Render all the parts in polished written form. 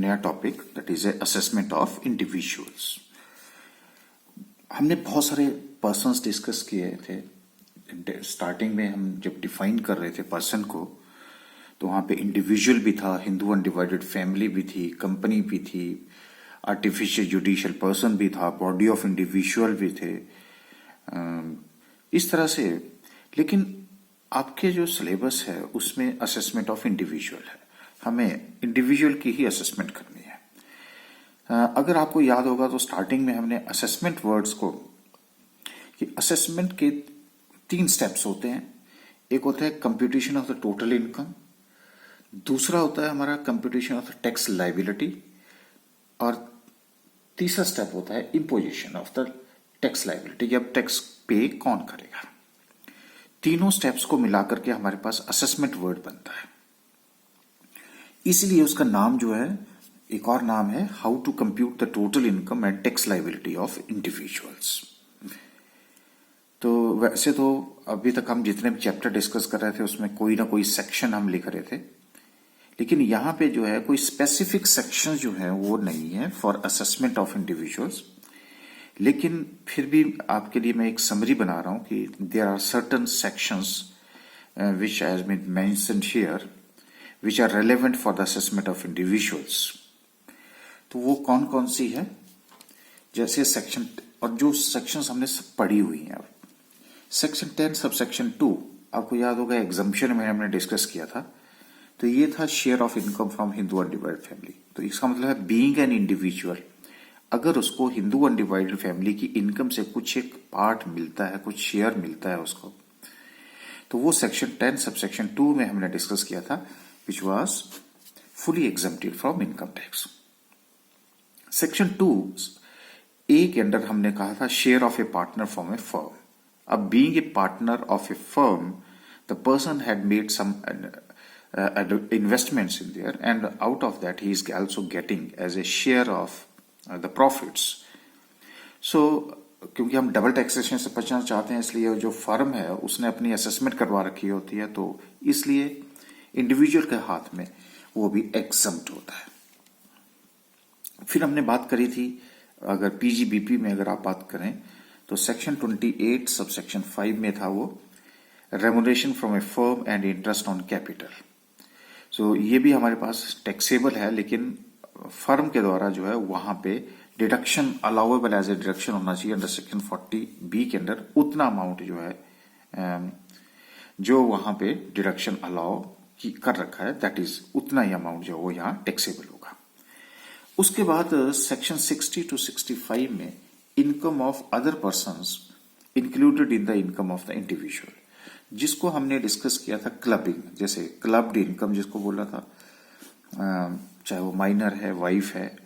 नया topic, that is a assessment of individuals. हमने बहुत सारे पर्सन्स डिस्कस किए थे। स्टार्टिंग में हम जब डिफाइन कर रहे थे पर्सन को, तो वहां पे इंडिविजुअल भी था, हिंदू अनडिवाइडेड फैमिली भी थी, कंपनी भी थी, आर्टिफिशियल जुडिशियल पर्सन भी था, बॉडी ऑफ इंडिविजुअल भी थे, इस तरह से। लेकिन आपके जो सिलेबस है उसमें असेसमेंट ऑफ इंडिविजुअल है, हमें इंडिविजुअल की ही असेसमेंट करनी है। अगर आपको याद होगा तो स्टार्टिंग में हमने असेसमेंट वर्ड्स को, कि असेसमेंट के 3 स्टेप्स होते हैं। एक होता है computation of the total income, दूसरा होता है हमारा computation of the tax liability, और तीसरा स्टेप होता है imposition of the tax liability. अब टैक्स पे कौन करेगा? तीनों स्टेप्स को मिलाकर के हमारे पास असेसमेंट वर्ड बनता है। इसलिए उसका नाम जो है, एक और नाम है how to compute the total income and tax liability of individuals. तो वैसे तो अभी तक हम जितने भी चैप्टर डिस्कस कर रहे थे उसमें कोई ना कोई सेक्शन हम लिख रहे थे, लेकिन यहां पे जो है कोई स्पेसिफिक सेक्शन जो है वो नहीं है फॉर असेसमेंट ऑफ इंडिविजुअल्स। लेकिन फिर भी आपके लिए मैं एक समरी बना रहा हूं कि there are certain sections which has been mentioned here which are relevant for the assessment of individuals. तो वो कौन कौन सी है? जैसे सेक्शन, और जो सेक्शंस हमने सब पढ़ी हुई हैं। अब सेक्शन 10 सब सेक्शन 2 आपको याद होगा, एग्जाम्पशन में हमने डिस्कस किया था। तो ये था share of income from Hindu undivided family. तो इसका मतलब है बीइंग एन इंडिविजुअल, अगर उसको हिंदू अनडिवाइडेड फैमिली की इनकम से कुछ एक पार्ट मिलता है, कुछ शेयर मिलता है उसको, तो वो सेक्शन 10 सब सेक्शन 2 में हमने डिस्कस किया था, which was fully exempted from income tax. Section 2A के अंदर हमने कहा था share of a partner from a firm. अब being a partner of a firm, the person had made some investments in there, and out of that he is also getting as a share of the profits. So क्योंकि हम double taxation से बचना चाहते हैं, इसलिए जो firm है उसने अपनी असेसमेंट करवा रखी होती है, तो इसलिए इंडिविजुअल के हाथ में वो भी एग्जम्प्ट होता है। फिर हमने बात करी थी, अगर पीजीबीपी में अगर आप बात करें तो सेक्शन 28 सब सेक्शन 5 में था वो remuneration from a firm and interest on capital. So ये भी हमारे पास टैक्सेबल है, लेकिन फर्म के द्वारा जो है वहां पे deduction allowable as a deduction होना चाहिए अंडर सेक्शन 40B के अंदर। उतना अमाउंट जो है जो वहां पे डिडक्शन अलाउ कर रखा है, दैट इज उतना ही अमाउंट जो वो यहाँ टैक्सेबल होगा। उसके बाद सेक्शन 60 to 65 में income of other persons included in the income of the individual, जिसको हमने डिस्कस किया था क्लबिंग, जैसे क्लब्ड इनकम जिसको बोला था, चाहे वो माइनर है, वाइफ है,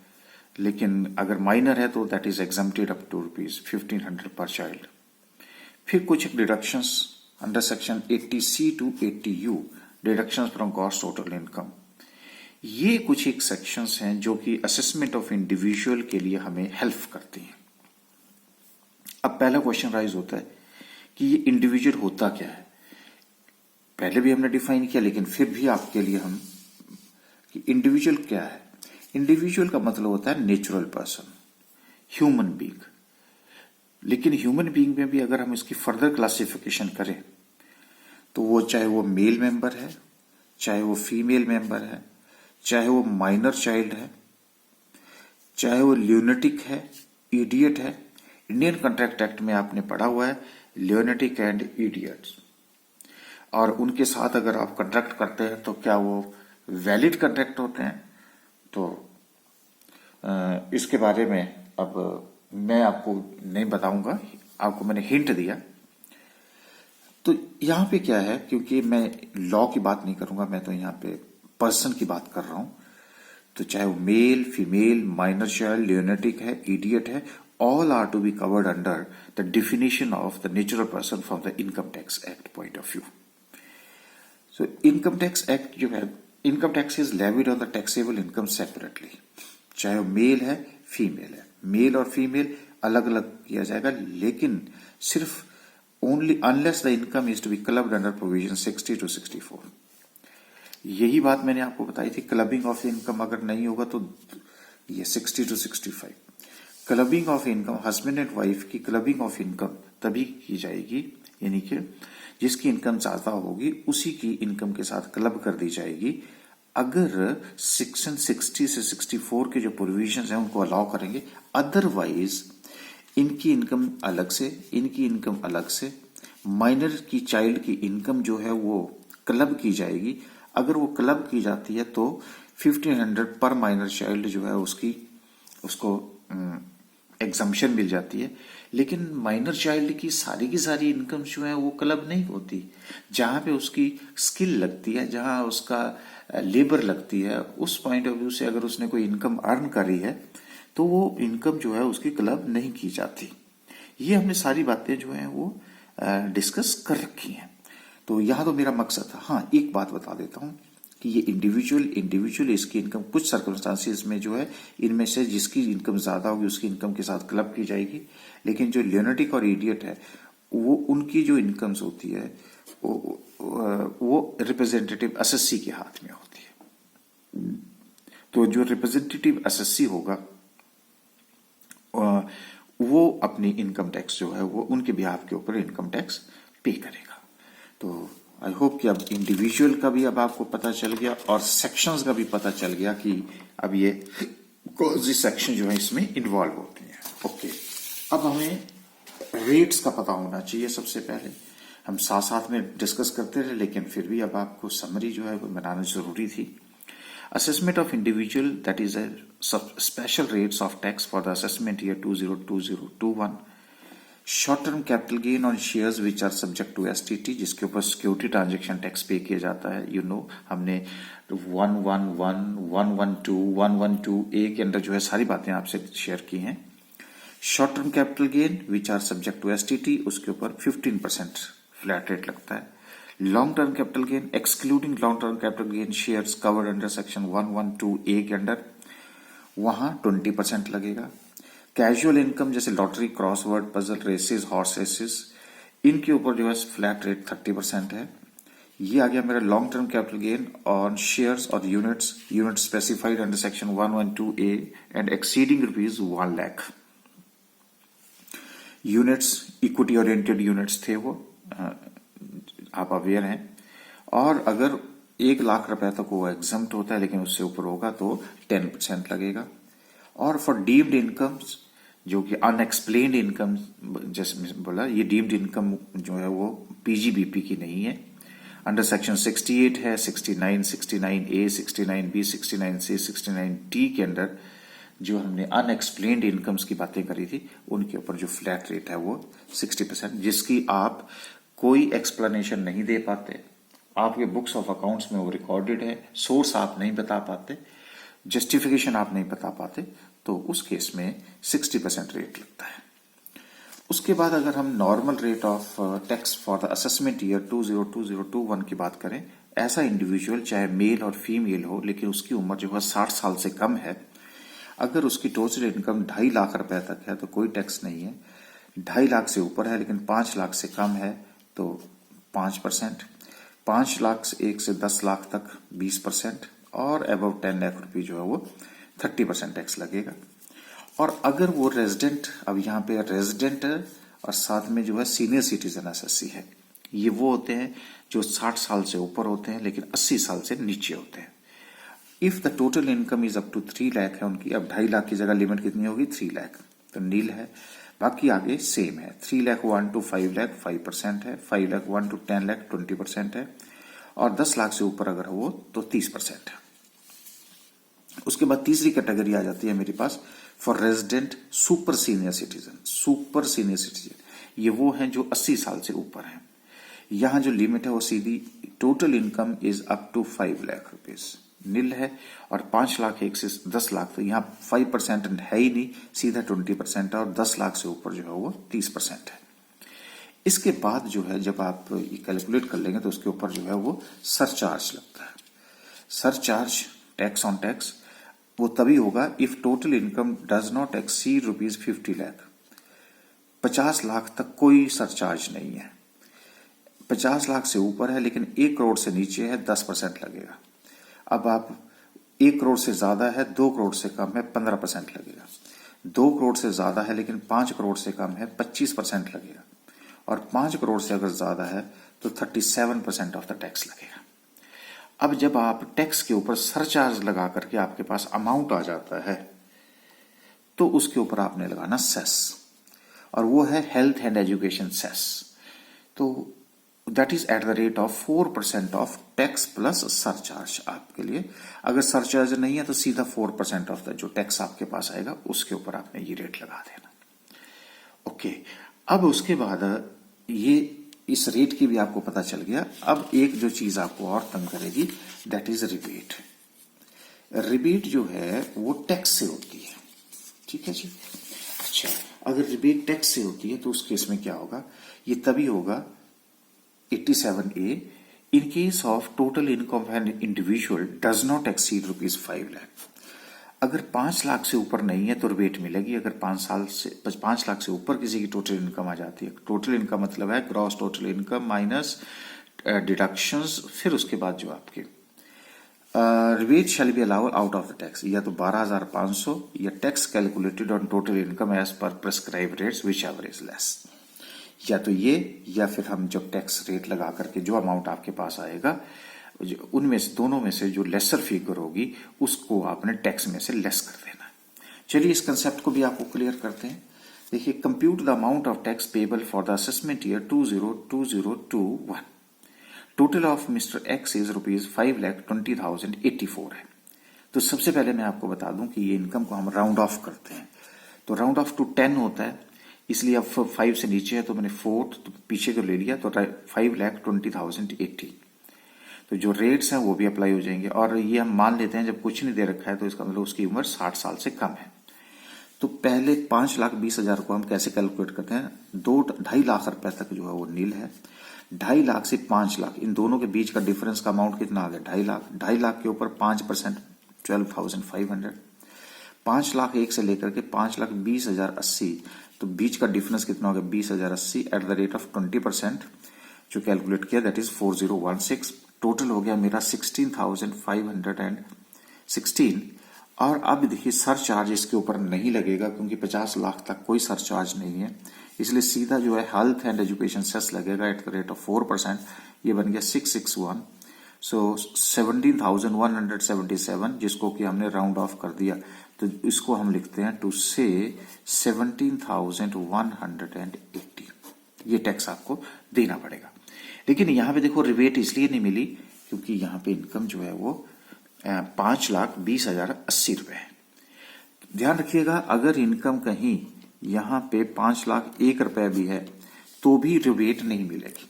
लेकिन अगर माइनर है तो that is exempted up to ₹1500 per child. फिर कुछ deductions under section 80C to 80U, deductions from gross total income. ये कुछ एक सेक्शंस हैं जो कि असेसमेंट ऑफ इंडिविजुअल के लिए हमें हेल्प करती हैं। अब पहला क्वेश्चन राइज होता है कि ये इंडिविजुअल होता क्या है? पहले भी हमने डिफाइन किया, लेकिन फिर भी आपके लिए हम, कि इंडिविजुअल क्या है? इंडिविजुअल का मतलब होता है नेचुरल पर्सन, ह्यूमन बीइंग। लेकिन ह्यूमन बीइंग में भी अगर हम इसकी फर्दर क्लासिफिकेशन करें तो वो चाहे वो मेल मेंबर है, चाहे वो फीमेल मेंबर है, चाहे वो माइनर चाइल्ड है, चाहे वो ल्यूनेटिक है, इडियट है। इंडियन कॉन्ट्रैक्ट एक्ट में आपने पढ़ा हुआ है ल्यूनेटिक एंड इडियट्स, और उनके साथ अगर आप कॉन्ट्रैक्ट करते हैं तो क्या वो वैलिड कॉन्ट्रैक्ट होते हैं? तो इसके बारे में अब मैं आपको नहीं बताऊंगा, आपको मैंने हिंट दिया। तो यहां पे क्या है, क्योंकि मैं लॉ की बात नहीं करूंगा, मैं तो यहां पे पर्सन की बात कर रहा हूं, तो चाहे वो male, female, minor child, lunatic है, इडियट है, all are to be covered under the definition of the natural person from the Income Tax Act point of view. So Income Tax Act जो है, income tax is levied on the taxable income separately, चाहे वो mail है, female है, mail और female अलग अलग किया जाएगा, लेकिन सिर्फ only unless the income is to be clubbed under provision 60 to 64. यही बात मैंने आपको बताई थी, क्लबिंग ऑफ इनकम अगर नहीं होगा तो ये 60 to 65। Clubbing of income, husband and wife की क्लबिंग ऑफ इनकम तभी की जाएगी, यानी कि जिसकी इनकम ज्यादा होगी उसी की इनकम के साथ क्लब कर दी जाएगी, अगर सेक्शन 60 से 64 के जो प्रोविजंस हैं उनको अलाउ करेंगे। अदरवाइज इनकी इनकम अलग से, इनकी इनकम अलग से, माइनर की चाइल्ड की इनकम जो है वो क्लब की जाएगी। अगर वो क्लब की जाती है तो 1500 पर माइनर चाइल्ड जो है उसको एग्जम्पशन मिल जाती है। लेकिन माइनर चाइल्ड की सारी इनकम जो है वो क्लब नहीं होती। जहां पे उसकी स्किल लगती है, जहां उसका लेबर लगती है, उस पॉइंट ऑफ व्यू से अगर उसने कोई इनकम अर्न करी है तो वो इनकम जो है उसकी क्लब नहीं की जाती। ये हमने सारी बातें जो है वो डिस्कस कर रखी हैं। तो यहां तो मेरा मकसद था। हाँ, एक बात बता देता हूं कि ये इंडिविजुअल इसकी इनकम कुछ सर्कमस्टांसिस में जो है इनमें से जिसकी इनकम ज्यादा होगी उसकी इनकम के साथ क्लब की जाएगी। लेकिन जो ल्यूनेटिक और इडियट है वो उनकी जो इनकम्स होती है वो रिप्रेजेंटेटिव एसएससी के हाथ में होती है। तो जो रिप्रेजेंटेटिव एसएससी होगा वो अपनी इनकम टैक्स जो है वो उनके बिहाफ के ऊपर इनकम टैक्स पे करेगा। तो आई होप कि अब इंडिविजुअल का भी अब आपको पता चल गया और सेक्शंस का भी पता चल गया कि अब ये कौन सी सेक्शन जो है इसमें इन्वॉल्व होती है। ओके, अब हमें रेट्स का पता होना चाहिए। सबसे पहले हम साथ साथ में डिस्कस करते रहे, लेकिन फिर भी अब आपको समरी जो है वो बनाना जरूरी थी। Assessment of individual, that is a special rates of tax for the assessment year 202021. Short term capital gain on shares which are subject to STT, जिसके ऊपर सिक्योरिटी ट्रांजेक्शन टैक्स पे किया जाता है। हमने 111, 112, 112A के अंदर जो है सारी बातें आपसे शेयर की हैं। Short term capital gain which are subject to STT, उसके ऊपर 15% फ्लैट रेट लगता है। Long term capital gain excluding long term capital gain shares covered under section 112A के अंडर वहां 20% लगेगा। कैजुअल इनकम जैसे lottery, crossword, puzzle, races, horse races, इनके ऊपर जो है फ्लैट रेट 30% है। ये आ गया मेरा long term capital gain on shares और units specified under section 112A and exceeding ₹1 lakh. Units equity oriented units थे वो, आप अवेयर हैं। और अगर 1 लाख रुपए तक वो एग्जम्प्ट होता है, लेकिन उससे ऊपर होगा तो 10% लगेगा। और फॉर डीम्ड इनकम्स जो कि अनएक्सप्लेन्ड इनकम, जैसे मैं बोला, ये डीम्ड इनकम जो है वो PGBP की नहीं है, अंडर सेक्शन 68 है, 69, 69A, 69B, 69C, 69D के अंडर जो हमने अनएक्सप्लेन्ड इनकम्स की बातें करी थी उनके ऊपर जो फ्लैट रेट है वो 60%, जिसकी आप कोई एक्सप्लेनेशन नहीं दे पाते, आपके बुक्स ऑफ अकाउंट्स में वो रिकॉर्डेड है, सोर्स आप नहीं बता पाते, जस्टिफिकेशन आप नहीं बता पाते, तो उस केस में 60% रेट लगता है। उसके बाद अगर हम normal rate of tax for the assessment year 202021 की बात करें, ऐसा इंडिविजुअल चाहे मेल और फीमेल हो लेकिन उसकी उम्र जो है 60 साल से कम है, अगर उसकी टोटल इनकम 2.5 लाख रुपए तक है तो कोई टैक्स नहीं है। 2.5 लाख से ऊपर है लेकिन 5 लाख से कम है तो 5%, 5 लाख से 1 से 10 लाख तक 20%, और अबव 10 लाख रुपए जो है वो 30% टैक्स लगेगा। और अगर वो रेजिडेंट, अब यहाँ पे रेजिडेंट और साथ में जो है सीनियर सिटीजन एसएससी है, ये वो होते हैं जो 60 साल से ऊपर होते हैं लेकिन 80 साल से नीचे होते हैं। If the total income is up to 3 lakh है उनकी, अब 2.5 लाख की जगह लिमिट कितनी होगी 3 लाख, तो नील है। बाकी आगे सेम है, 3 लाख 1 to 5 लाख 5% है, 5 लाख 1 to 10 लाख 20% है, और 10 लाख से ऊपर अगर हो तो 30% है। उसके बाद तीसरी कैटेगरी आ जाती है मेरे पास for resident super senior citizen. Super senior citizen ये वो हैं जो 80 साल से ऊपर हैं। यहां जो लिमिट है वो सीधी total income is up to 5 lakh rupees, nil है, और 5 लाख 1 से 10 लाख, तो यहाँ 5% है ही नहीं, सीधा 20% है, और 10 लाख से ऊपर जो है वो 30% है। इसके बाद जो है जब आप ये कैलकुलेट कर लेंगे तो उसके ऊपर जो है वो सरचार्ज लगता है। सरचार्ज टैक्स ऑन टैक्स वो तभी होगा if total income does not exceed ₹50 lakh. 50 lakh तक कोई सरचार्ज नहीं है। 50 लाख से ऊपर है लेकिन 1 करोड़ से नीचे है 10% लगेगा। अब आप 1 करोड़ से ज्यादा है, 2 करोड़ से कम है, 15% लगेगा। 2 करोड़ से ज्यादा है लेकिन 5 करोड़ से कम है, 25% लगेगा। और 5 करोड़ से अगर ज्यादा है तो 37% ऑफ द टैक्स लगेगा। अब जब आप टैक्स के ऊपर सरचार्ज लगा करके आपके पास अमाउंट आ जाता है तो उसके ऊपर आपने लगाना सेस, और वो है हेल्थ एंड एजुकेशन सेस। तो that is at the rate of 4% of tax plus surcharge आपके लिए। अगर सरचार्ज नहीं है तो सीधा 4% ऑफ द जो टैक्स आपके पास आएगा उसके ऊपर आपने ये रेट लगा देना। ओके, अब उसके बाद ये इस रेट की भी आपको पता चल गया। अब एक जो चीज आपको और तंग करेगी दैट इज रिबेट। रिबेट जो है वो टैक्स से होती है, ठीक है जी। अच्छा, अगर रिबेट टैक्स से होती है तो उस केस में क्या होगा, ये तभी होगा 87A, in case of total income of an individual does not exceed ₹5 lakh. अगर 5 लाख से ऊपर नहीं है तो रिबेट मिलेगी। अगर 5 लाख से ऊपर किसी की टोटल इनकम आ जाती है, टोटल इनकम मतलब है gross total income minus deductions, फिर उसके बाद जो आपके rebate shall be allowed out of the tax, या तो 12,500 या tax calculated on total income as per prescribe rates whichever is less, या तो ये या फिर हम जब टैक्स रेट लगा करके जो अमाउंट आपके पास आएगा उनमें से दोनों में से जो लेसर फिगर होगी उसको आपने टैक्स में से लेस कर देना। चलिए इस कंसेप्ट को भी आपको क्लियर करते हैं। देखिए, compute the amount of tax payable for the assessment year 202021। Total of mister x is ₹5,20,084 है। तो सबसे पहले मैं आपको बता दूं कि ये इनकम को हम राउंड ऑफ करते हैं, तो राउंड ऑफ टू 10 होता है, इसलिए अब 5 से नीचे है तो मैंने 4 तो पीछे को ले लिया, तो 5,20,080। तो जो रेट्स हैं वो भी अप्लाई हो जाएंगे। और ये हम मान लेते हैं जब कुछ नहीं दे रखा है तो इसका मतलब उसकी उम्र 60 साल से कम है। तो पहले 5,20,000 को हम कैसे कैलकुलेट करते हैं, 2.5 लाख रुपए तक जो है वो नील है। 2.5 लाख से 5 लाख, इन दोनों के बीच का डिफरेंस का अमाउंट कितना आ गया, 2.5 लाख। 2.5 लाख के ऊपर 5% 12,500। 5 लाख 1 से लेकर के 5,20,080, तो बीच का डिफरेंस कितना हो गया, 20,080 एट द रेट ऑफ 20% जो कैलकुलेट किया दैट इज 4016। टोटल हो गया मेरा 16,516। और अब देखिए सरचार्ज इसके ऊपर नहीं लगेगा क्योंकि 50 लाख तक कोई सरचार्ज नहीं है, इसलिए सीधा जो है हेल्थ एंड एजुकेशन सेस लगेगा एट द रेट ऑफ 4%। ये बन गया 661। सो 17,177, जिसको कि हमने राउंड ऑफ कर दिया, तो इसको हम लिखते हैं टू से 17,180। ये टैक्स आपको देना पड़ेगा। लेकिन यहाँ पे देखो रिबेट इसलिए नहीं मिली क्योंकि यहाँ पे इनकम जो है वो 5,20,080 है। ध्यान रखिएगा, अगर इनकम कहीं यहाँ पे 5,01,000 भी है तो भी रिबेट नहीं मिलेगी।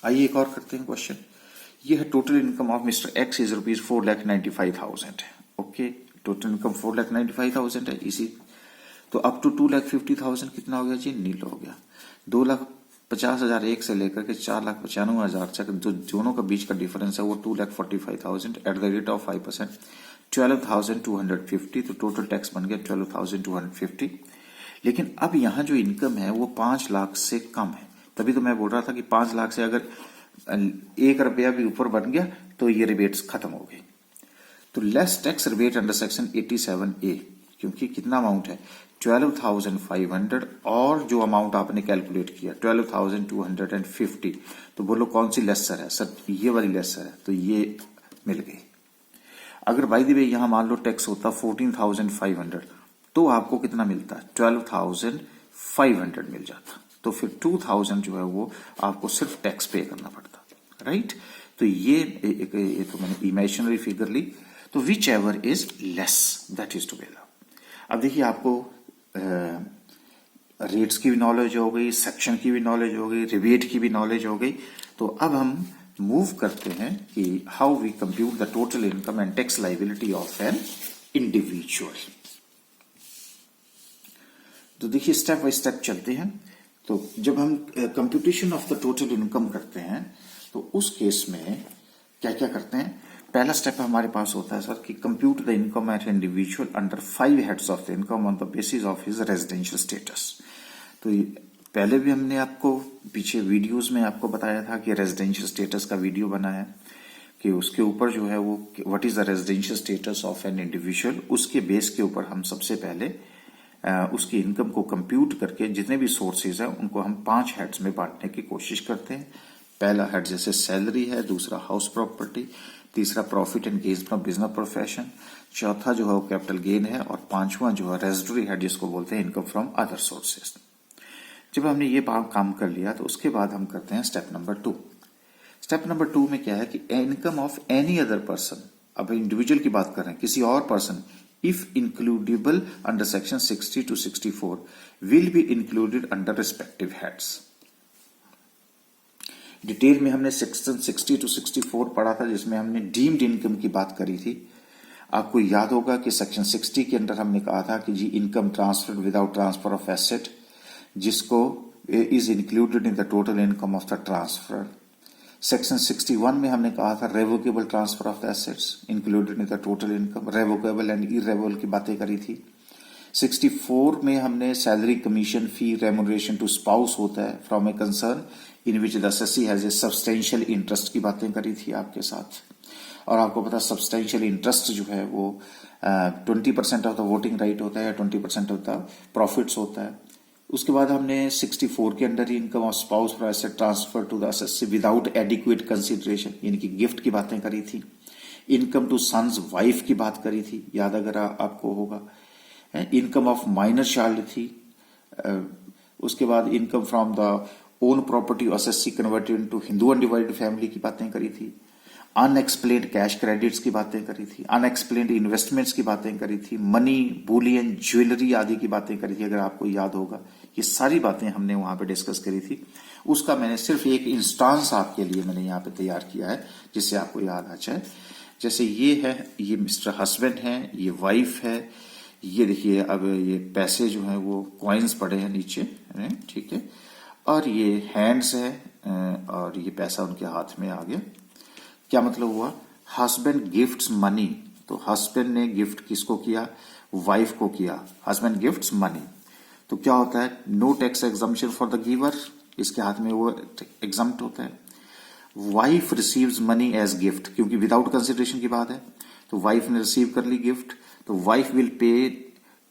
आइए एक और करते हैं क्वेश्चन। ये है total income of mister x is ₹4,95,000 है। ओके, टोटल इनकम 4,95,000 है। इसी तो अप टू 2,50,000 कितना हो गया जी, नील हो गया। 2,50,000 एक से लेकर के 4,95,000 तक जो दोनों का बीच का डिफरेंस है वो 2,45,000 एट द रेट ऑफ 5%, 12,250। तो टोटल टैक्स बन गया 12,250। लेकिन अब यहाँ जो इनकम है वो 5 लाख से कम है, तभी तो मैं बोल रहा था कि 5 लाख से अगर ₹1 भी ऊपर बन गया तो ये रिबेट्स खत्म हो गई। तो less tax rebate under section 87A, क्योंकि कितना अमाउंट है 12,500 और जो अमाउंट आपने कैलकुलेट किया 12,250। तो बोलो कौन सी लेसर है सर, ये वाली लेसर है, तो ये मिल गई। अगर बाय द वे यहां मान लो टैक्स होता 14,500 तो आपको कितना मिलता, 12,500 मिल जाता। तो फिर 2,000 जो है वो आपको सिर्फ टैक्स पे करना पड़ता, राइट। तो ये तो मैंने इमेजिनरी फिगर ली, तो whichever is less that is to be allowed. अब देखिए आपको रेट्स की भी नॉलेज हो गई, सेक्शन की भी नॉलेज हो गई, रिबेट की भी नॉलेज हो गई। तो अब हम मूव करते हैं कि how we compute the total income and tax liability of an individual. तो देखिए स्टेप बाय स्टेप चलते हैं। तो जब हम computation of the total income करते हैं तो उस केस में क्या क्या करते हैं। पहला स्टेप हमारे पास होता है सर कि compute the income eight individual under 5 heads of the income on the basis of his residential status. तो पहले भी हमने आपको पीछे वीडियोस में आपको बताया था कि रेजिडेंशियल स्टेटस का वीडियो बना है। कि उसके ऊपर जो है वो what is the residential status of an individual, उसके बेस के ऊपर हम सबसे पहले उसकी इनकम को कंप्यूट करके जितने भी सोर्सेज हैं उनको हम 5 हेड्स में बांटने की कोशिश करते हैं। पहला हेड जैसे सैलरी है, दूसरा हाउस प्रॉपर्टी, तीसरा profit and gain from business profession, चौथा जो है वो कैपिटल गेन है, और पांचवा जो है रेजिडरी हेड जिसको बोलते हैं इनकम फ्रॉम अदर सोर्सेज। जब हमने ये काम कर लिया तो उसके बाद हम करते हैं स्टेप नंबर 2। स्टेप नंबर 2 में क्या है कि income of any other person, अब इंडिविजुअल की बात कर रहे हैं, किसी और person, if includable under section 60 to 64 will be included under respective heads. Detail में हमने सेक्शन 60 to 64 पढ़ा था, जिसमें हमने डीम्ड इनकम की बात करी थी। आपको याद होगा कि सेक्शन 60 के अंदर हमने कहा था कि जी income transferred without transfer of asset, जिसको is included in the total income of the transfer. Section 61 में हमने कहा था revocable transfer of the assets included in the total income, revocable and irrevocable की बातें करी थी। 64 में हमने salary, commission, fee, remuneration to spouse होता है from a concern in which the assessee has a substantial interest की बातें करी थी आपके साथ। और आपको पता सब्सटेंशियल इंटरेस्ट जो है वो 20% ऑफ द वोटिंग राइट होता है, 20% ऑफ द प्रॉफिट्स होता है। उसके बाद हमने 64 के अंदर ही income of spouse for asset transfer to the assessee without adequate consideration, यानी कि गिफ्ट की बातें करी थी। इनकम टू सन्स वाइफ की बात करी थी, याद अगर आपको होगा। इनकम ऑफ माइनर चाइल्ड थी। उसके बाद income from the own property SSC converted into Hindu undivided family की बातें करी थी। अनएक्सप्लेन्ड कैश क्रेडिट्स की बातें करी थी, अनएक्सप्लेन्ड इन्वेस्टमेंट्स की बातें करी थी, मनी, बुलियन, ज्वेलरी आदि की बातें करी थी, अगर आपको याद होगा। ये सारी बातें हमने वहां पे डिस्कस करी थी। उसका मैंने सिर्फ एक इंस्टांस आपके लिए मैंने यहाँ पे तैयार किया है, जिससे आपको याद आ जाए। जैसे ये है, ये मिस्टर हस्बैंड है, ये वाइफ है, ये देखिए अब ये पैसे जो हैं वो कॉइन्स पड़े हैं नीचे, ठीक है, और ये हैंड्स है, और ये पैसा उनके हाथ में आ गया। क्या मतलब हुआ? हस्बैंड गिफ्ट्स मनी, तो हस्बैंड ने गिफ्ट किसको किया? वाइफ को किया। हस्बैंड गिफ्ट्स मनी, तो क्या होता है? No tax exemption for the giver, इसके हाथ में वो एग्जम्प्ट होता है। Wife receives money as gift, क्योंकि विदाउट कंसिडरेशन की बात है, तो वाइफ ने रिसीव कर ली गिफ्ट, तो wife will pay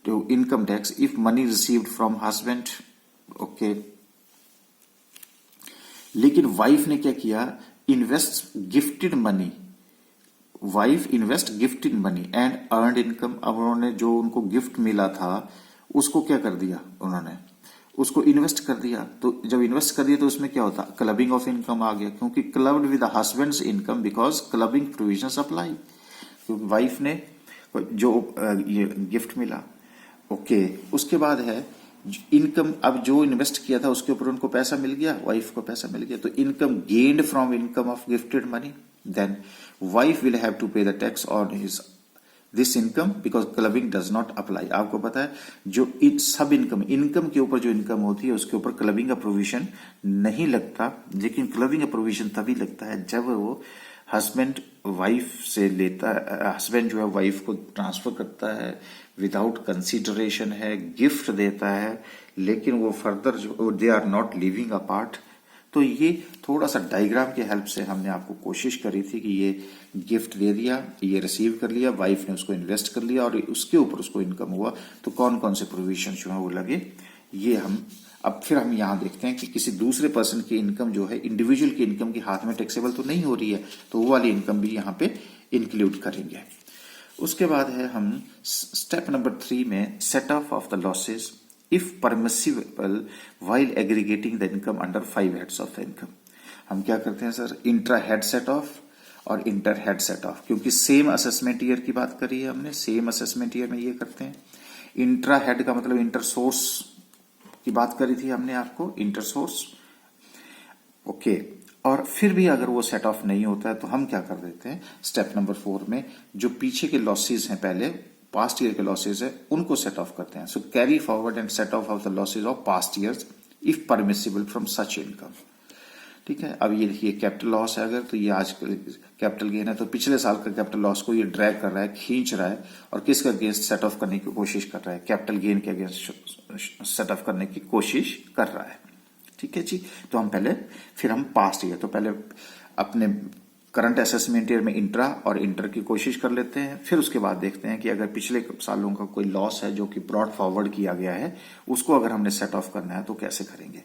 to income tax if money received from husband. Okay, लेकिन वाइफ ने क्या किया? Invest gifted money, wife invest gifted money and earned income. अब उन्होंने जो उनको गिफ्ट मिला था उसको क्या कर दिया? उन्होंने उसको इन्वेस्ट कर दिया। तो जब इन्वेस्ट कर दिया तो उसमें क्या होता? क्लबिंग ऑफ इनकम आ गया, क्योंकि clubbed with husband's income because clubbing provisions apply, क्योंकि वाइफ ने जो ये गिफ्ट मिला। ओके, उसके बाद है इनकम। अब जो इन्वेस्ट किया था उसके ऊपर उनको पैसा मिल गया, वाइफ को पैसा मिल गया, तो income gained from income of gifted money, then wife will have to pay the tax on his this income because clubbing does not apply. आपको पता है जो सब इनकम के ऊपर जो इनकम होती है उसके ऊपर क्लबिंग का प्रोविजन नहीं लगता, लेकिन क्लबिंग का प्रोविजन तभी लगता है जब वो हस्बैंड वाइफ से लेता है, हस्बैंड जो है वाइफ को ट्रांसफर करता है, विदाउट कंसिडरेशन है, गिफ्ट देता है, लेकिन वो फर्दर जो they are not living apart. तो ये थोड़ा सा डायग्राम के हेल्प से हमने आपको कोशिश करी थी कि ये गिफ्ट दे दिया, ये रिसीव कर लिया, वाइफ ने उसको इन्वेस्ट कर लिया और उसके ऊपर उसको इनकम हुआ, तो कौन कौन से प्रोविजन जो है वो लगे, ये हम अब फिर हम यहां देखते हैं कि किसी दूसरे पर्सन की इनकम जो है इंडिविजुअल की इनकम के हाथ में टैक्सेबल तो नहीं हो रही है, तो वो वाली इनकम भी यहाँ पे इंक्लूड करेंगे। उसके बाद है हम स्टेप नंबर 3 में set off the losses if permissible while aggregating the income under 5 heads of income. हम क्या करते हैं sir? Intra head set of और इंटर हेड सेट ऑफ, क्योंकि सेम असेसमेंट ईयर की बात करी है हमने, सेम असेसमेंट ईयर में ये करते हैं। इंट्रा हेड का मतलब इंटर सोर्स की बात करी थी हमने आपको, इंटर सोर्स। ओके, और फिर भी अगर वो सेट ऑफ नहीं होता है तो हम क्या कर देते हैं? स्टेप नंबर 4 में जो पीछे के लॉसेज हैं, पहले पास्ट ईयर के लॉसेज है, उनको सेट ऑफ करते हैं। So carry forward and set off the losses of past years if permissible from such income. ठीक है, अब ये देखिए कैपिटल लॉस है अगर, तो ये आज कैपिटल गेन है, तो पिछले साल का कैपिटल लॉस को ये ड्रैग कर रहा है, खींच रहा है, और किसके अगेंस्ट सेट ऑफ करने की कोशिश कर रहा है? कैपिटल गेन के अगेंस्ट सेट ऑफ करने की कोशिश कर रहा है। ठीक है जी, तो हम पहले फिर हम पास्ट ईयर, तो पहले अपने करंट असेसमेंट ईयर में इंट्रा और इंटर की कोशिश कर लेते हैं, फिर उसके बाद देखते हैं कि अगर पिछले सालों का कोई लॉस है जो कि ब्रॉड फॉरवर्ड किया गया है, उसको अगर हमने सेट ऑफ करना है तो कैसे करेंगे।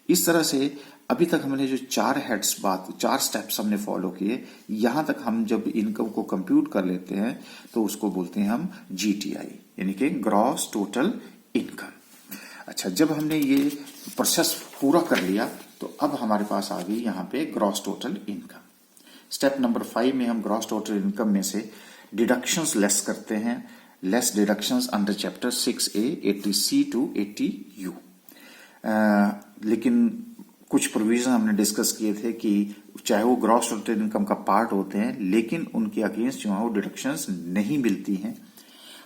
इस तरह से अभी तक हमने जो चार स्टेप्स हमने फॉलो किए, यहां तक हम जब इनकम को कंप्यूट कर लेते हैं तो उसको बोलते हैं हम जीटीआई, यानी कि ग्रॉस टोटल इनकम। अच्छा, जब हमने ये प्रोसेस पूरा कर लिया तो अब हमारे पास आ गई यहाँ पे gross total income. Step number 5 में हम ग्रॉस टोटल इनकम में से डिडक्शंस लेस करते हैं, less deductions under chapter 6A 80C to 80U। लेकिन कुछ प्रोविजन हमने डिस्कस किए थे कि चाहे वो ग्रॉस टोटल इनकम का पार्ट होते हैं लेकिन उनके अगेंस्ट जो है वो डिडक्शंस नहीं मिलती हैं।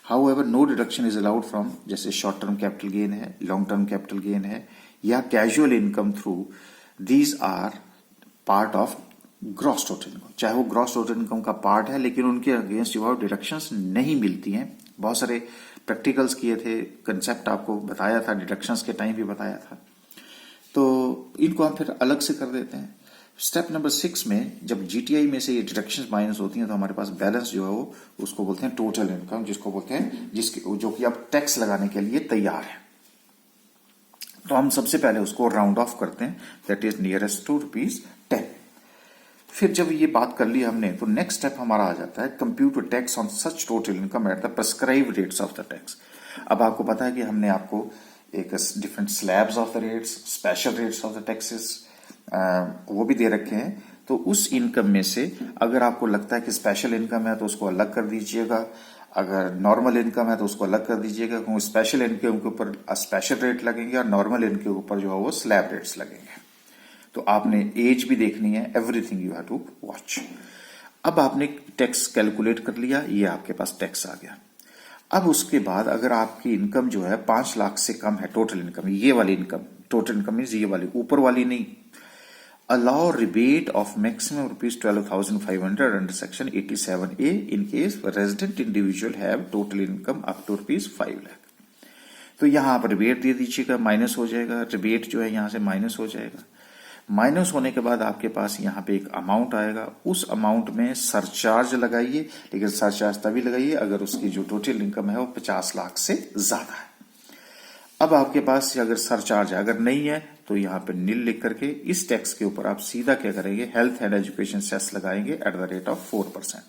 However no deduction is allowed from, जैसे शॉर्ट टर्म कैपिटल गेन है, लॉन्ग टर्म कैपिटल गेन है या casual income through, these are part of gross total income. चाहे वो ग्रॉस टोटल इनकम का पार्ट है लेकिन उनके अगेंस्ट जो है डिडक्शंस नहीं मिलती हैं। बहुत सारे प्रैक्टिकल्स किए थे, कंसेप्ट आपको बताया था, डिडक्शंस के टाइम भी बताया था, तो इनको हम फिर अलग से कर देते हैं। स्टेप नंबर 6 में जब जीटीआई में से ये डिडक्शंस माइनस होती हैं तो हमारे पास बैलेंस जो है वो उसको बोलते हैं टोटल इनकम, जिसको बोलते हैं जो कि अब टैक्स लगाने के लिए तैयार है। तो हम सबसे पहले उसको राउंड ऑफ करते हैं, दैट इज नियरेस्ट टू ₹10। फिर जब ये बात कर ली हमने तो नेक्स्ट स्टेप हमारा आ जाता है compute tax on such total income at the prescribed rates of the tax. अब आपको पता है कि हमने आपको एक different slabs of the rates, special rates of the taxes वो भी दे रखे हैं। तो उस इनकम में से अगर आपको लगता है कि स्पेशल इनकम है तो उसको अलग कर दीजिएगा, अगर नॉर्मल इनकम है तो उसको अलग कर दीजिएगा, क्योंकि स्पेशल इनकम के ऊपर स्पेशल रेट लगेंगे और नॉर्मल इनकम के ऊपर जो है वो स्लैब रेट्स लगेंगे। तो आपने एज भी देखनी है, everything you have to watch. अब आपने टैक्स कैलकुलेट कर लिया, ये आपके पास टैक्स आ गया। अब उसके बाद अगर आपकी इनकम जो है 5 लाख से कम है, टोटल इनकम, ये वाली इनकम, टोटल इनकम मीन्स ये वाली, ऊपर वाली नहीं, allow rebate of maximum ₹12,500 under section 87A in case resident individual have total income up to ₹5 lakh. तो यहां आप रिबेट दे दीजिएगा, माइनस हो जाएगा, रिबेट जो है यहां से माइनस हो जाएगा। माइनस होने के बाद आपके पास यहाँ पे एक अमाउंट आएगा, उस अमाउंट में सरचार्ज लगाइए, लेकिन सरचार्ज तभी लगाइए अगर उसकी जो टोटल इनकम है वो 50 लाख से ज्यादा है। अब आपके पास अगर सरचार्ज है, अगर नहीं है तो यहाँ पे नील लिख करके इस टैक्स के ऊपर आप सीधा क्या करेंगे, हेल्थ एंड एजुकेशन सेस लगाएंगे एट द रेट ऑफ 4%।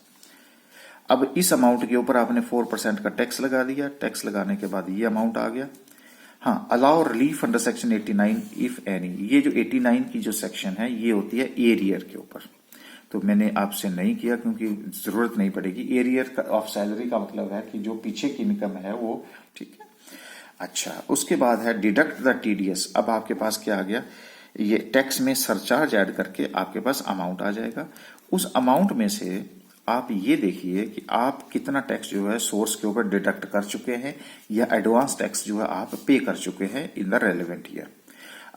अब इस अमाउंट के ऊपर आपने 4% का टैक्स लगा दिया, टैक्स लगाने के बाद ये अमाउंट आ गया। हाँ, allow relief under section 89 if any, ये जो 89 की जो सेक्शन है ये होती है एरियर के ऊपर, तो मैंने आपसे नहीं किया क्योंकि जरूरत नहीं पड़ेगी। एरियर ऑफ सैलरी का मतलब है कि जो पीछे की इनकम है वो, ठीक है। अच्छा, उसके बाद है डिडक्ट द टीडीएस। अब आपके पास क्या आ गया, ये टैक्स में सरचार्ज ऐड करके आपके पास अमाउंट आ जाएगा। उस अमाउंट में से आप ये देखिए कि आप कितना टैक्स जो है सोर्स के ऊपर डिडक्ट कर चुके हैं या एडवांस टैक्स जो है आप पे कर चुके हैं इन द रेलेवेंट ईयर।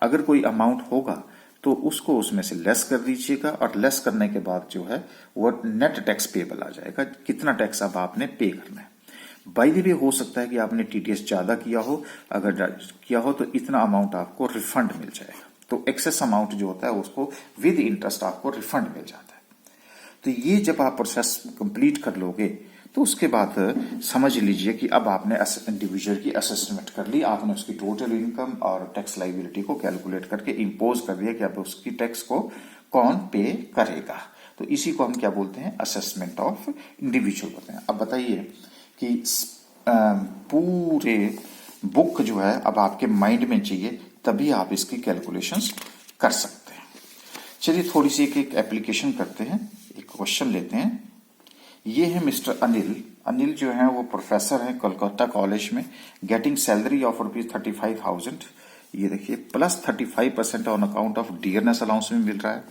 अगर कोई अमाउंट होगा तो उसको उसमें से लेस कर दीजिएगा और लेस करने के बाद जो है वो नेट टैक्स पेबल आ जाएगा, कितना टैक्स अब आपने पे करना है। बाय द वे हो सकता है कि आपने टीडीएस ज्यादा किया हो, अगर किया हो तो इतना अमाउंट आपको रिफंड मिल जाएगा। तो एक्सेस अमाउंट जो होता है उसको विद इंटरेस्ट आपको रिफंड मिल जाता है। तो ये जब आप प्रोसेस कंप्लीट कर लोगे तो उसके बाद समझ लीजिए कि अब आपने इंडिविजुअल की असेसमेंट कर ली, आपने उसकी टोटल इनकम और टैक्स लाइबिलिटी को कैलकुलेट करके इंपोज कर दिया कि अब उसकी टैक्स को कौन पे करेगा। तो इसी को हम क्या बोलते हैं, असेसमेंट ऑफ इंडिविजुअल बोलते हैं। अब बताइए कि पूरे बुक जो है अब आपके माइंड में चाहिए, तभी आप इसकी कैलकुलेशंस कर सकते हैं। चलिए थोड़ी सी एक एप्लीकेशन करते हैं, एक क्वेश्चन लेते हैं। ये है मिस्टर अनिल जो है वो प्रोफेसर हैं कोलकाता कॉलेज में, गेटिंग सैलरी ऑफ ₹35,000। ये देखिए plus 35% on account of dearness allowance में मिल रहा है।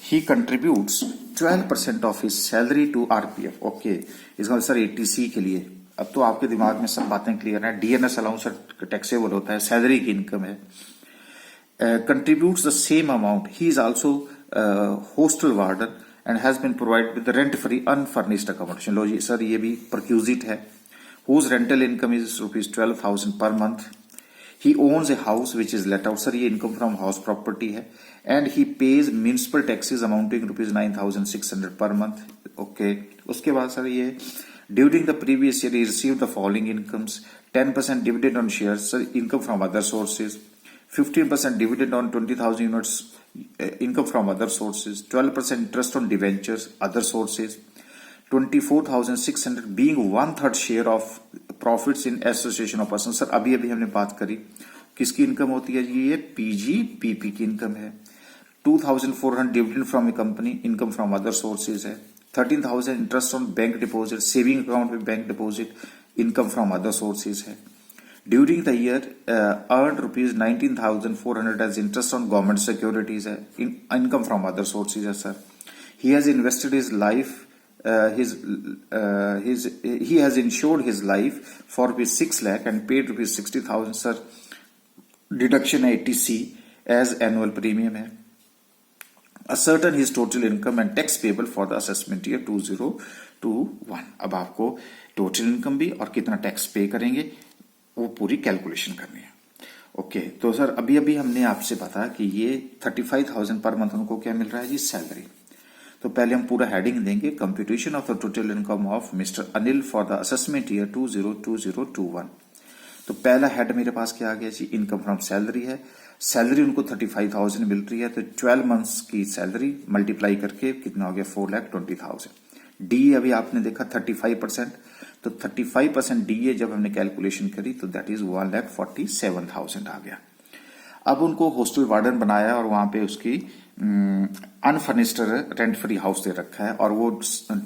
He contributes 12% of his salary to RPF. Okay, इसका सर 80C के लिए, अब तो आपके दिमाग में सब बातें क्लियर है। डियरनेस अलाउंस टैक्सेबल होता है, सैलरी की इनकम है। Contributes the same amount, he is also hostel warden and has been provided with the rent free unfurnished accommodation। Low ji sir, ये भी परक्यूजिट है। whose rental income is ₹12,000 per month। He owns a house which is let out, sir ये income from house property है, and he pays municipal taxes amounting ₹9,600 per month. Okay, उसके बाद sir ये during the previous year he received the following incomes: 10% dividend on shares, sir income from other sources; 15% dividend on 20,000 units income from other sources; 12% interest on debentures, other sources; 24,600 being 1/3 share of profits in association of persons। Sir अभी अभी हमने बात करी किसकी income होती है जी, ये PGPP की इनकम है। 2,400 dividend from a company, income from other sources है। 13,000 interest on bank deposit, saving account में bank deposit, income from other sources है। During the year, earned ₹19,400 as interest on government securities, income from other sources, sir. He has invested his life, he has insured his life for ₹6 lakh and paid ₹60,000, sir. Deduction ATC as annual premium है. Ascertain his total income and tax payable for the assessment year 2021। अब आपको total income भी और कितना tax पे करेंगे वो पूरी कैलकुलेशन करनी है। ओके, तो सर अभी अभी हमने आपसे पता कि ये 35,000 पर मंथ उनको क्या मिल रहा है जी, सैलरी। तो पहले हम पूरा हेडिंग देंगे, computation of the total income of mister Anil for the assessment year 2020-21। तो पहला हेड मेरे पास क्या आ गया जी, इनकम फ्रॉम सैलरी है। सैलरी उनको 35,000 मिल रही है, तो 12 मंथ्स की सैलरी मल्टीप्लाई करके कितना हो गया, 4,20,000। डी अभी आपने देखा 35%, तो 35% डीए जब हमने कैलकुलेशन करी तो दैट इज 1,47,000 आ गया। अब उनको हॉस्टल वार्डन बनाया और वहां पे उसकी अनफर्निश्ड रेंट फ्री हाउस दे रखा है, और वो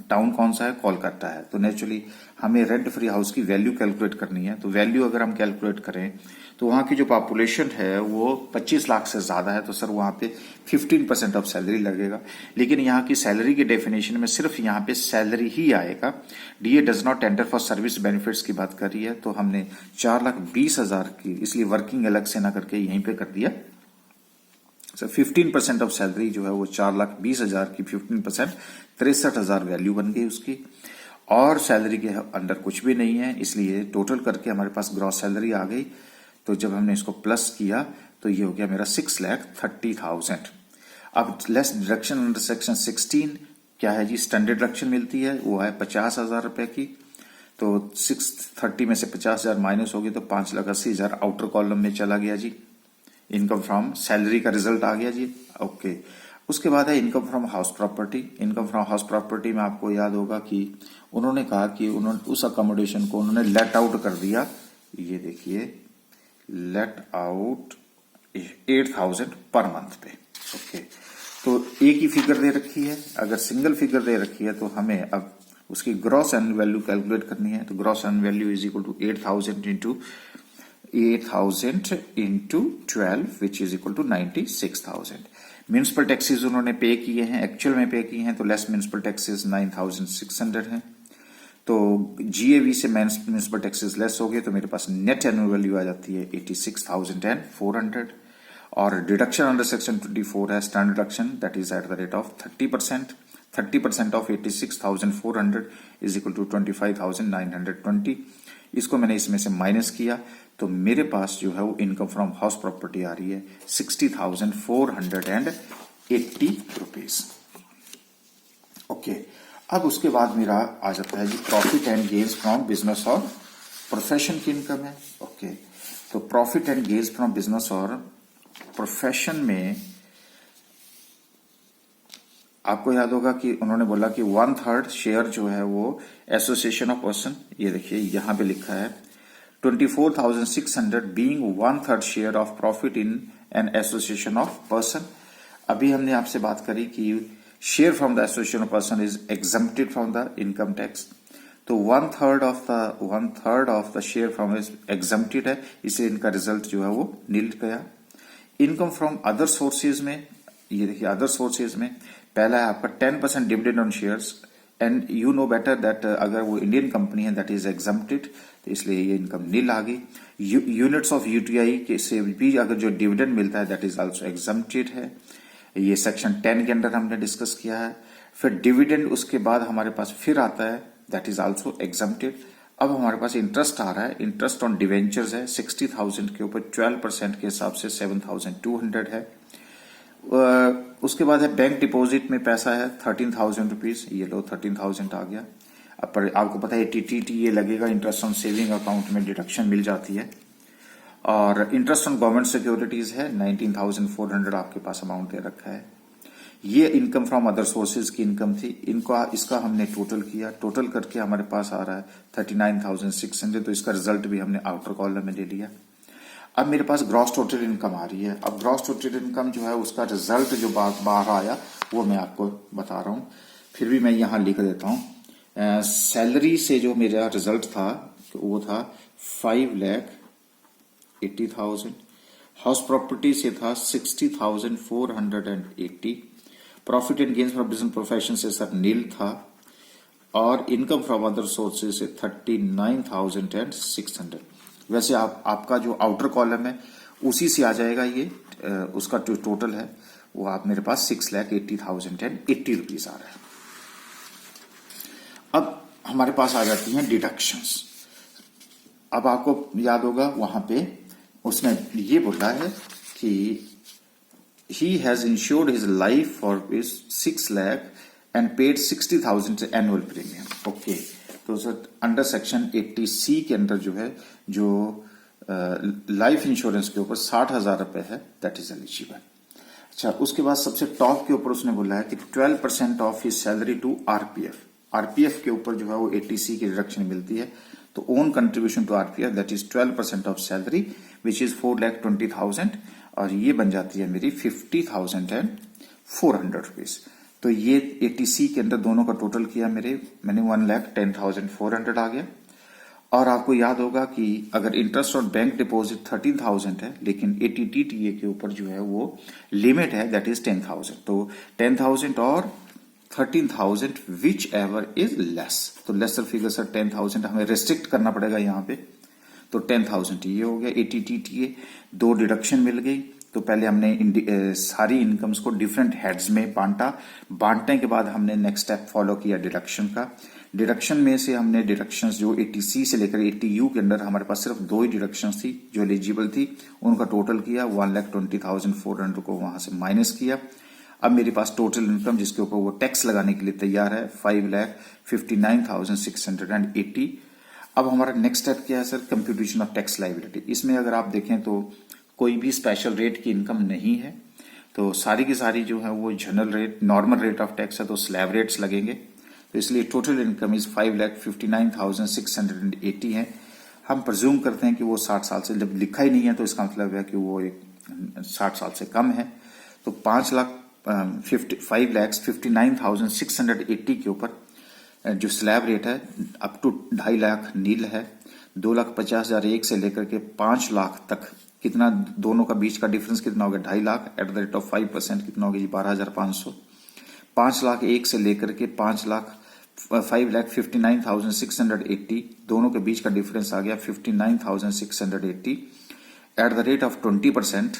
टाउन कौन सा है, कोलकाता है। तो नेचुरली हमें रेंट फ्री हाउस की वैल्यू कैलकुलेट करनी है। तो वैल्यू अगर हम कैलकुलेट करें तो वहां की जो पॉपुलेशन है वो 25 लाख से ज्यादा है, तो सर वहां पे 15% ऑफ सैलरी लगेगा। लेकिन यहाँ की सैलरी के डेफिनेशन में सिर्फ यहाँ पे सैलरी ही आएगा। DA does not tender for service benefits की बात करी है, तो हमने 4,20,000 की, इसलिए वर्किंग अलग से ना करके यहीं पे कर दिया। सर 15% ऑफ सैलरी जो है वो 4,20,000 की 15% 63,000 वैल्यू बन गई उसकी, और सैलरी के अंडर कुछ भी नहीं है, इसलिए टोटल करके हमारे पास ग्रॉस सैलरी आ गई। तो जब हमने इसको प्लस किया तो ये हो गया मेरा 6,30,000। अब लेस डिडक्शन अंडर सेक्शन 16 क्या है जी, स्टैंडर्ड डिडक्शन मिलती है, वो है 50,000 रुपए की। तो 630 में से 50,000 माइनस होगी तो 5,80,000 आउटर कॉलम में चला गया जी। इनकम फ्रॉम सैलरी का रिजल्ट आ गया जी। ओके, उसके बाद है income from house property. Income from house property में आपको याद होगा कि उन्होंने कहा कि उन्होंने उस अकोमोडेशन को उन्होंने लेट आउट कर दिया। ये देखिए, लेट आउट 8,000 पर मंथ पे। ओके, तो एक ही फिगर दे रखी है, अगर सिंगल फिगर दे रखी है तो हमें अब उसकी ग्रॉस एनुअल वैल्यू कैलकुलेट करनी है। तो gross annual value is equal to 8,000 into 12 which is equal to 96,000। Municipal taxes उन्होंने पे किए हैं, एक्चुअल में पे किए हैं, तो लेस म्यूनिसिपल टैक्सेस 9,600 हैं। तो जीएवी से म्यूनिसिपल टैक्सेस लेस हो गए, तो मेरे पास नेट एनुअल वैल्यू आ जाती है 86,400। और डिडक्शन अंडर सेक्शन 24 है standard deduction, that is at the rate of 30%। 30% of 86,400 is equal to 25,920। इसको मैंने इसमें से माइनस किया तो मेरे पास जो है वो इनकम फ्रॉम हाउस प्रॉपर्टी आ रही है 60,480 रुपीज। ओके, अब उसके बाद मेरा आ जाता है जी profit and gains from business और प्रोफेशन की इनकम है। ओके, तो profit and gains from business और प्रोफेशन में आपको याद होगा कि उन्होंने बोला कि 1/3 शेयर जो है वो एसोसिएशन ऑफ पर्सन, ये देखिए यहां पे लिखा है 24,600 being 1/3 share of profit in an association of person. अभी हमने आपसे बात करी कि share from the association of person is exempted from the income tax. तो 1/3 of the share from is exempted है, इसलिए इनका रिजल्ट जो है वो नील गया। इनकम फ्रॉम अदर सोर्सेज में, ये देखिए अदर सोर्सेज में पहला है आपका 10% dividend on shares, and you know better that अगर वो इंडियन कंपनी है दैट इज एग्जम्प्टेड, तो इसलिए ये इनकम नील आ गई। यूनिट्स ऑफ यूटीआई के से भी अगर जो डिविडेंड मिलता है दैट इज आल्सो एग्जम्प्टेड है, ये सेक्शन 10 के अंदर हमने डिस्कस किया है। फिर डिविडेंड उसके बाद हमारे पास फिर आता है दैट इज आल्सो एग्जम्प्टेड। अब हमारे पास इंटरेस्ट आ रहा है, इंटरेस्ट ऑन डिवेंचर्स है 60,000 के ऊपर 12% के हिसाब से 7,200 है। उसके बाद है बैंक डिपॉजिट में पैसा है 13,000 रुपीज, ये लो 13,000 आ गया। अब पर आपको पता है टीटीटी ये लगेगा, इंटरेस्ट ऑन सेविंग अकाउंट में डिडक्शन मिल जाती है। और इंटरेस्ट ऑन गवर्नमेंट सिक्योरिटीज है 19,400 आपके पास अमाउंट दे रखा है। ये इनकम फ्रॉम अदर सोर्सेज की इनकम थी, इसका हमने टोटल किया, टोटल करके हमारे पास आ रहा है 39,600, तो इसका रिजल्ट भी हमने आउटर कॉलम में ले लिया। अब मेरे पास ग्रॉस टोटल इनकम आ रही है। अब ग्रॉस टोटल इनकम जो है उसका रिजल्ट जो बाहर आया वो मैं आपको बता रहा हूं, फिर भी मैं यहां लिख देता हूं। सैलरी से जो मेरा रिजल्ट था वो था 5,80,000। हाउस प्रॉपर्टी से था 60,480। Profit and gains from business profession से सर नील था। और इनकम फ्रॉम अदर सोर्सेज से 39,600। वैसे आपका जो आउटर कॉलम है उसी से आ जाएगा ये, उसका जो टोटल है वो आप मेरे पास 6,80,080 रुपीज आ रहा है। अब हमारे पास आ जाती हैं डिडक्शंस। अब आपको याद होगा वहां पे उसने ये बोला है कि he has insured his life for is 6 lakh and paid 60,000 annual premium. Okay, तो सर अंडर सेक्शन 80C के अंदर जो है जो लाइफ इंश्योरेंस के ऊपर 60,000 रुपए है दैट इज एलिजिबल। अच्छा, उसके बाद सबसे टॉप के ऊपर उसने बोला है कि 12% of his salary to RPF. RPF के ऊपर जो है वो 80C की डिडक्शन मिलती है, तो own contribution to RPF that is 12% of salary which is 4,20,000, और ये बन जाती है मेरी 50,400 रुपीज। तो ये 80C के अंदर दोनों का टोटल किया मैंने 1,10,400 आ गया। और आपको याद होगा कि अगर इंटरेस्ट और बैंक डिपॉजिट 13,000 है, लेकिन ATTTA के ऊपर जो है वो लिमिट है दैट इज 10,000, तो 10,000 और 13,000 विच एवर इज लेस, तो लेसर फिगर सर 10,000 हमें रेस्ट्रिक्ट करना पड़ेगा यहाँ पे, तो 10,000 ये हो गया। ATTTA दो डिडक्शन मिल गई, तो पहले हमने सारी इनकम्स को डिफरेंट हेड्स में बांटने के बाद हमने नेक्स्ट स्टेप फॉलो किया डिडक्शन का। डिडक्शन में से हमने डिडक्शंस जो 80C से लेकर 80U के अंदर हमारे पास सिर्फ दो ही डिडक्शंस थी जो एलिजिबल थी, उनका टोटल किया 1,20,400 को वहां से माइनस किया। अब मेरे पास टोटल इनकम जिसके ऊपर वो टैक्स लगाने के लिए तैयार है 5,59,680। अब हमारा नेक्स्ट स्टेप क्या है sir, computation of tax liability. इसमें अगर आप देखें तो कोई भी स्पेशल रेट की इनकम नहीं है, तो सारी की सारी जो है वो general rate, normal rate of tax है, तो स्लैब रेट्स लगेंगे। तो इसलिए टोटल इनकम इज 5,59,680 है। हम प्रज्यूम करते हैं कि वो 60 साल से, जब लिखा ही नहीं है तो इसका मतलब है कि वो 60 साल से कम है। तो 5,59,680 के ऊपर जो स्लैब रेट है अप टू 2.5 लाख नील है, 2,50,000 एक से लेकर के 5 लाख तक, कितना दोनों का बीच का डिफरेंस कितना हो गया 2.5 lakh, eight the rate of 5% कितना हो गया जी 12,500। 5 लाख एक से लेकर के 5,59,680, दोनों के बीच का डिफरेंस आ गया 59,680 एट द रेट ऑफ 20%,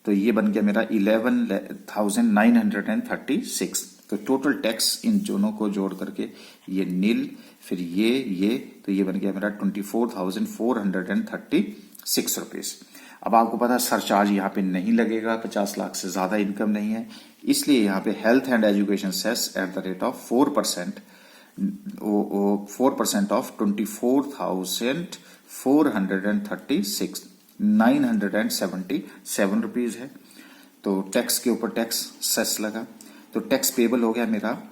तो ये बन गया मेरा 11,936। तो टोटल टैक्स इन दोनों को जोड़ करके ये नील, फिर ये तो ये बन गया मेरा 24,436 रुपीज। अब आपको पता है सरचार्ज यहाँ पे नहीं लगेगा, 50 लाख से ज्यादा इनकम नहीं है, इसलिए यहाँ पे health and education cess at the rate of 4%, 4% of 24,436 977 rupees है। तो टैक्स के ऊपर टैक्स सेस लगा, तो टैक्स पेबल हो गया मेरा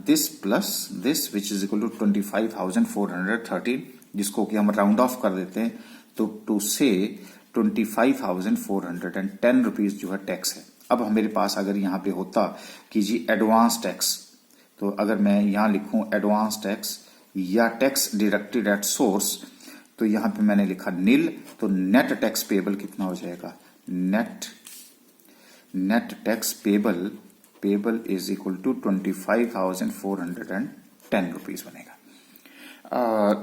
this plus this which is equal to 25,413, जिसको कि हम राउंड ऑफ कर देते हैं तो टू से 25,410 रुपीज जो है टैक्स है। अब मेरे पास अगर यहाँ पे होता कि जी एडवांस टैक्स, तो अगर मैं यहाँ लिखूं एडवांस टैक्स या टैक्स डिडक्टेड एट सोर्स, तो यहाँ पे मैंने लिखा नील, तो नेट टैक्स पेबल कितना हो जाएगा, net tax payable is equal to 25,410 rupees बनेगा।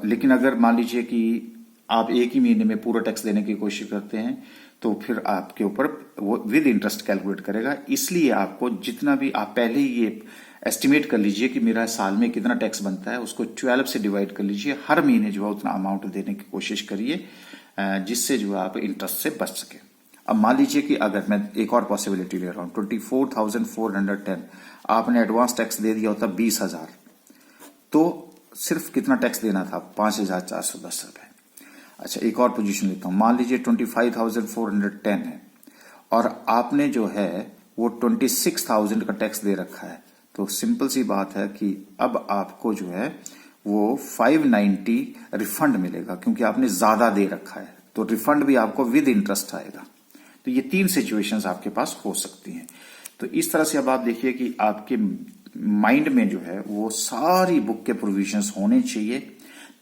लेकिन अगर मान लीजिए कि आप एक ही महीने में पूरा टैक्स देने की कोशिश करते हैं तो फिर आपके ऊपर वो विद इंटरेस्ट कैलकुलेट करेगा, इसलिए आपको जितना भी आप पहले ही ये एस्टिमेट कर लीजिए कि मेरा साल में कितना टैक्स बनता है, उसको 12 से डिवाइड कर लीजिए, हर महीने जो है उतना अमाउंट देने की कोशिश करिए जिससे जो है आप इंटरेस्ट से बच सके। अब मान लीजिए कि अगर मैं एक और पॉसिबिलिटी ले रहा हूँ, 24,410 आपने एडवांस टैक्स दे दिया होता 20,000, तो सिर्फ कितना टैक्स देना था, 5,410 रुपए। अच्छा, एक और पोजीशन लेता हूं, मान लीजिए 25,410 है और आपने जो है वो 26,000 का टैक्स दे रखा है, तो सिंपल सी बात है कि अब आपको जो है वो 590 रिफंड मिलेगा क्योंकि आपने ज्यादा दे रखा है, तो रिफंड भी आपको विद इंटरेस्ट आएगा। तो ये 3 सिचुएशंस आपके पास हो सकती हैं। तो इस तरह से अब आप देखिए कि आपके माइंड में जो है वो सारी बुक के प्रोविजंस होने चाहिए,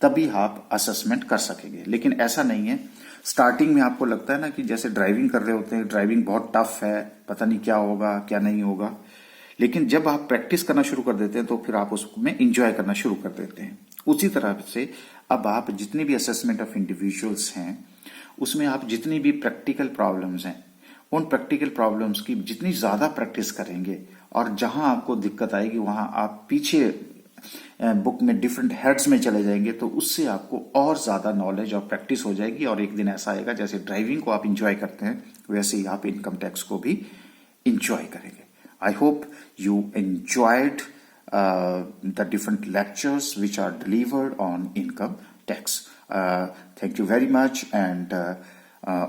तभी आप असेसमेंट कर सकेंगे। लेकिन ऐसा नहीं है, स्टार्टिंग में आपको लगता है ना कि जैसे ड्राइविंग कर रहे होते हैं, ड्राइविंग बहुत टफ है, पता नहीं क्या होगा क्या नहीं होगा, लेकिन जब आप प्रैक्टिस करना शुरू कर देते हैं तो फिर आप उसमें इंजॉय करना शुरू कर देते हैं। उसी तरह से अब आप जितनी भी असेसमेंट ऑफ इंडिविजुअल्स हैं उसमें आप जितनी भी प्रैक्टिकल प्रॉब्लम्स हैं, उन प्रैक्टिकल प्रॉब्लम्स की जितनी ज्यादा प्रैक्टिस करेंगे और जहां आपको दिक्कत आएगी वहां आप पीछे बुक में डिफरेंट हेड्स में चले जाएंगे, तो उससे आपको और ज्यादा नॉलेज और प्रैक्टिस हो जाएगी और एक दिन ऐसा आएगा जैसे ड्राइविंग को आप इंजॉय करते हैं वैसे ही आप इनकम टैक्स को भी इंजॉय करेंगे। I hope you enjoyed the different lectures which are delivered on income tax. Thank you very much and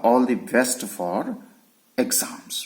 all the best for exams.